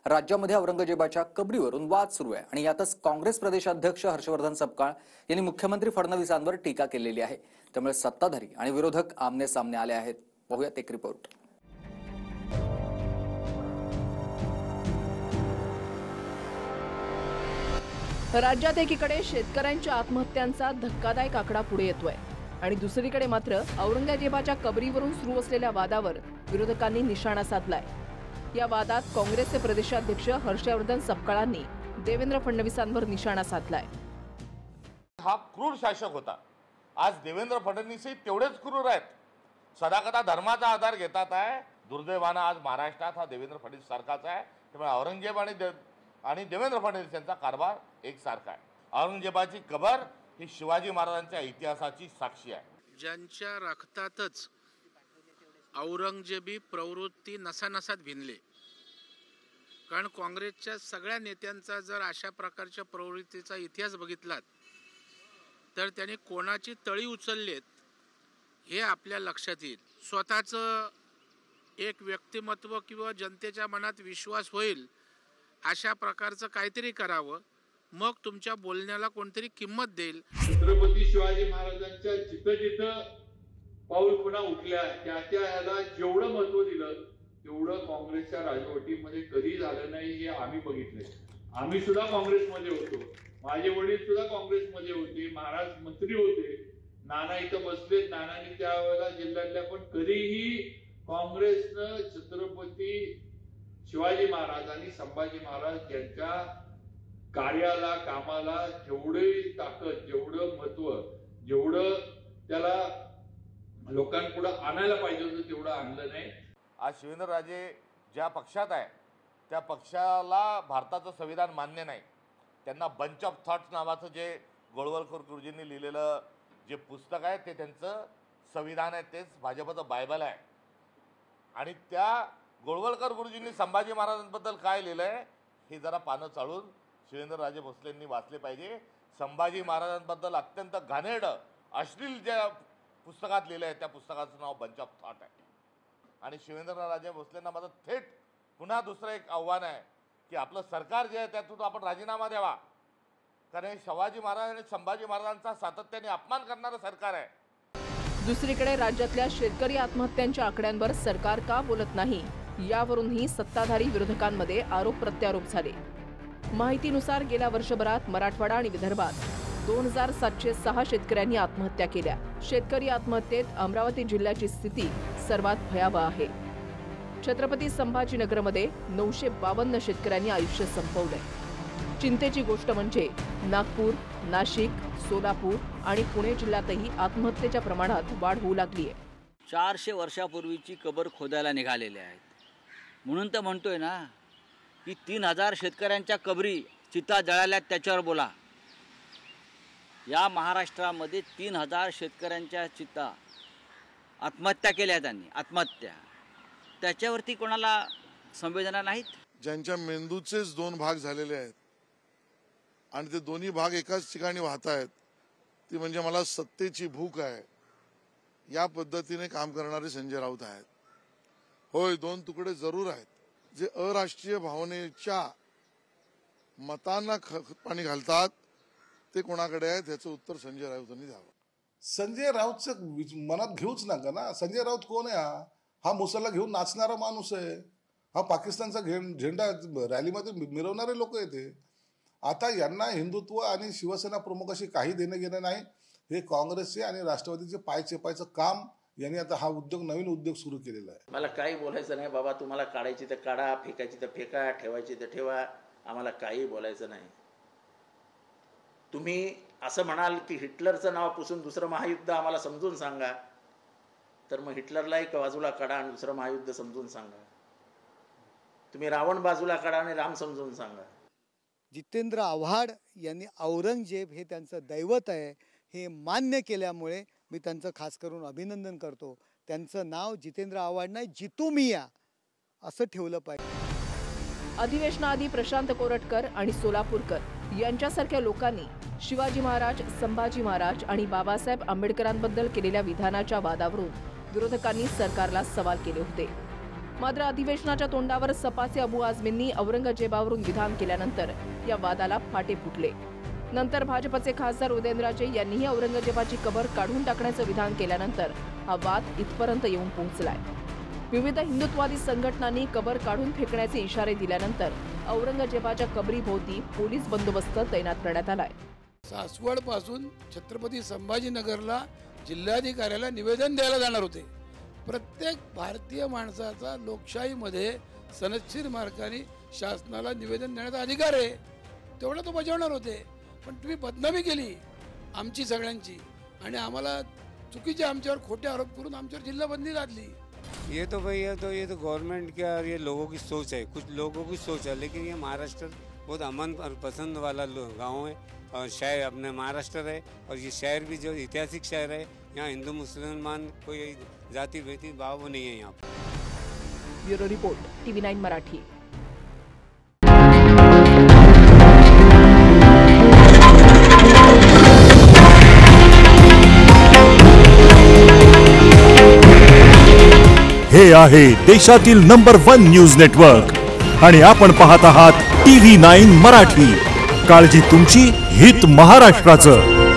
राज्यामध्ये औरंगजेबाच्या कबरीवरून वाद सुरू आहे आणि यातच काँग्रेस प्रदेशाध्यक्ष हर्षवर्धन सपकाळ यांनी मुख्यमंत्री फडणवीसांवर टीका केलेली आहे। त्यामुळे सत्ताधारी आणि विरोधक आमने सामने आले आहेत। पाहूयात एक रिपोर्ट। राज्यात एकीकडे शेतकऱ्यांच्या आत्महत्यांचा धक्कादायक आकडा पुढे येतोय आणि दुसरीकडे मात्र औरंगजेबाच्या कबरीवरून सुरू असलेल्या वादावर विरोधकांनी निशाणा साधलाय। या वादात काँग्रेसचे प्रदेशाध्यक्ष हर्षवर्धन सपकाळांनी देवेंद्र फडणवीसांवर निशाणा साधलाय। हा क्रूर शासक होता, आज देवेंद्र फडणवीस तेवढेच क्रूर आहेत। सदाकदा धर्माचा आधार घेतात आहे। दुर्दैवानं आज महाराष्ट्रात हा देवेंद्र फडणवीस सारखाच आहे। त्यामुळे औरंगजेब आणि देवेंद्र फडणवीस यांचा कारभार एकसारखा आहे। औरंगजेबाची कबर ही शिवाजी महाराजांच्या इतिहासाची साक्षी आहे। ज्यांच्या रक्तातच औरंगजेबी प्रवृत्ती नसानसात भिनले, कारण काँग्रेसच्या सगळ्या नेत्यांचा जर अशा प्रकारच्या प्रवृत्तीचा इतिहास बघितलात तर त्यांनी कोणाची तळी उचललेत हे आपल्या लक्षात येईल। स्वतःचं एक व्यक्तिमत्व किंवा जनतेच्या मनात विश्वास होईल अशा प्रकारचं काहीतरी करावं, मग तुमच्या बोलण्याला कोणतरी किंमत देईल। छत्रपती शिवाजी महाराजांच्या जिथं जिथं पाऊल खुणा उठल्या त्या ह्याला जेवढं महत्व दिलं तेवढं काँग्रेसच्या राजवटीमध्ये कधी झालं नाही हे आम्ही बघितलंय। आम्ही सुद्धा काँग्रेसमध्ये होतो, माझे वडील सुद्धा काँग्रेसमध्ये होते, महाराज मंत्री होते, नाना इथं बसलेत, नानांनी त्यावेळेला जिल्ह्यातल्या, पण कधीही काँग्रेसनं छत्रपती शिवाजी महाराज आणि संभाजी महाराज यांच्या कार्याला, कामाला जेवढी ताकद, जेवढं महत्व, जेवढं त्याला लोकांपुढे आणायला पाहिजे होतं तेवढं आणलं नाही। आज शिवेंद्रराजे ज्या पक्षात आहे त्या पक्षाला भारताचं संविधान मान्य नाही। त्यांना बंच ऑफ थॉट्स नावाचं जे गोळवलकर गुरुजींनी लिहिलेलं जे पुस्तक आहे ते त्यांचं संविधान आहे, तेच भाजपचं बायबल आहे। आणि त्या गोळवलकर गुरुजींनी संभाजी महाराजांबद्दल काय लिहिलंय हे जरा पानं चाळून शिवेंद्रराजे भोसलेंनी वाचले पाहिजे। संभाजी महाराजांबद्दल अत्यंत घाणेरडं अश्लील ज्या पुस्तकात लिहिलं आहे त्या पुस्तकाचं नाव बंच ऑफ थॉट आहे। आणि शिवेंद्रराजे भोसलेंना माझं थेट पुन्हा दुसरं एक आव्हान आहे की आपलं सरकार जे आहे त्यातून आपण राजीनामा द्यावा, कारण शिवाजी महाराज आणि संभाजी महाराजांचा सातत्याने अपमान करणारं सरकार आहे। दुसरीकडे राज्यातल्या शेतकरी आत्महत्यांच्या आकड्यांवर सरकार का बोलत नाही यावरूनही सत्ताधारी विरोधकांमध्ये आरोप प्रत्यारोप झाले। माहितीनुसार गेल्या वर्षभरात मराठवाडा आणि विदर्भात 2706 शेतकऱ्यांनी आत्महत्या केल्या। शेतकरी आत्महत्येत अमरावती जिल्ह्याची स्थिती सर्वात भयावह आहे। छत्रपती संभाजीनगरमध्ये 952 शेतकऱ्यांनी आयुष्य संपवलंय। चिंतेची गोष्ट म्हणजे नागपूर, नाशिक, सोलापूर आणि पुणे जिल्ह्यातही आत्महत्येच्या प्रमाणात वाढ होऊ लागली आहे। 400 वर्षापूर्वीची कबर खोदायला निघालेले आहेत, म्हणून तर म्हणतोय ना की 3000 शेतकऱ्यांच्या कबरी चिता जळाल्यात, त्याच्यावर बोला। या महाराष्ट्रामध्ये 3000 शेतकऱ्यांच्या चिता आत्महत्या केल्या त्यांनी, आत्महत्या, त्याच्यावरती कोणाला संवेदना नाहीत। ज्यांच्या मेंदूचेच 2 भाग झालेले आहेत आणि ते दोन्ही भाग एकाच ठिकाणी वाहत आहेत, ती म्हणजे मला सत्तेची भूक आहे या पद्धतीने काम करणारे संजय राऊत आहेत। होय, 2 तुकडे जरूर आहेत जे अराष्ट्रीय भावनेच्या मतांना पाणी घालतात, ते कोणाकडे आहे त्याचं उत्तर संजय राऊतांनी द्यावं। संजय राऊतचं मनात घेऊच नका ना। संजय राऊत कोण आहे? हा मुसलला घेऊन नाचणारा माणूस आहे, हा पाकिस्तानचा झेंडा रॅलीमध्ये मिरवणारे लोक आहेत। आता यांना हिंदुत्व आणि शिवसेना प्रमुखाशी काही देणं घेणं नाही। हे काँग्रेसचे आणि राष्ट्रवादीचे पाय चेपायचं काम यांनी आता हा उद्योग, नवीन उद्योग सुरू केलेला आहे। मला काही बोलायचं नाही बाबा, तुम्हाला काढायची तर काढा, फेकायची तर फेका, ठेवायची तर ठेवा, आम्हाला काही बोलायचं नाही। तुम्ही असं म्हणाल की हिटलरचं नाव पुसून दुसरं महायुद्ध आम्हाला समजून सांगा, तर मग हिटलरला एक बाजूला काढा आणि दुसरं महायुद्ध समजून सांगा। तुम्ही रावण बाजूला काढा आणि राम समजून सांगा। जितेंद्र आव्हाड यांनी औरंगजेब हे त्यांचं दैवत आहे हे मान्य केल्यामुळे मी त्यांचं खास करून अभिनंदन करतो। त्यांचं नाव जितेंद्र आव्हाड नाही, जितू मिया असं ठेवलं पाहिजे। अधिवेशनाआधी प्रशांत कोरटकर आणि सोलापूरकर यांच्यासारख्या लोकांनी शिवाजी महाराज, संभाजी महाराज आणि बाबासाहेब आंबेडकरांबद्दल केलेल्या विधानाच्या वादावरून विरोधकांनी सरकारला सवाल केले होते। मात्र अधिवेशनाच्या तोंडावर सपाचे अबू आझमींनी औरंगजेबावरून विधान केल्यानंतर या वादाला फाटे फुटले. नंतर भाजपचे खासदार उदयनराजे यांनीही औरंगजेबाची कबर काढून टाकण्याचं विधान केल्यानंतर हा वाद इथपर्यंत येऊन पोहोचलाय. विविध हिंदुत्ववादी संघटनांनी कबर काढून फेकण्याचे इशारे दिल्यानंतर औरंगजेबाच्या कबरीभोवती पोलीस बंदोबस्त तैनात करण्यात आलाय. सासवड पासून छत्रपती संभाजीनगरला जिल्हाधिकाऱ्याला निवेदन द्यायला जाणार होते. प्रत्येक भारतीय माणसाचा लोकशाहीमध्ये सनदशीर मार्गाने शासनाला निवेदन देण्याचा अधिकार आहे, तेवढं तो बजावणार होते. पण तुम्ही बदनामी केली आमची सगळ्यांची आणि आम्हाला चुकीचे आमच्यावर खोटे आरोप करून आमच्यावर जिल्हाबंदी लादली. ये तो गवर्नमेंट का ये लोगों की सोच है, कुछ लोगों की सोच है, लेकिन ये महाराष्ट्र बहुत अमन और पसंद वाला गांव है और शहर अपने महाराष्ट्र है और ये शहर भी जो ऐतिहासिक शहर है, यहाँ हिंदू मुसलमान कोई जाति भेदी भाव नहीं है यहाँ पर. Bureau report TV9 Marathi. हे आहे देशातील नंबर 1 न्यूज नेटवर्क आणि आपण पाहत आहात TV9 मराठी. काळजी तुमची, हित महाराष्ट्राचं.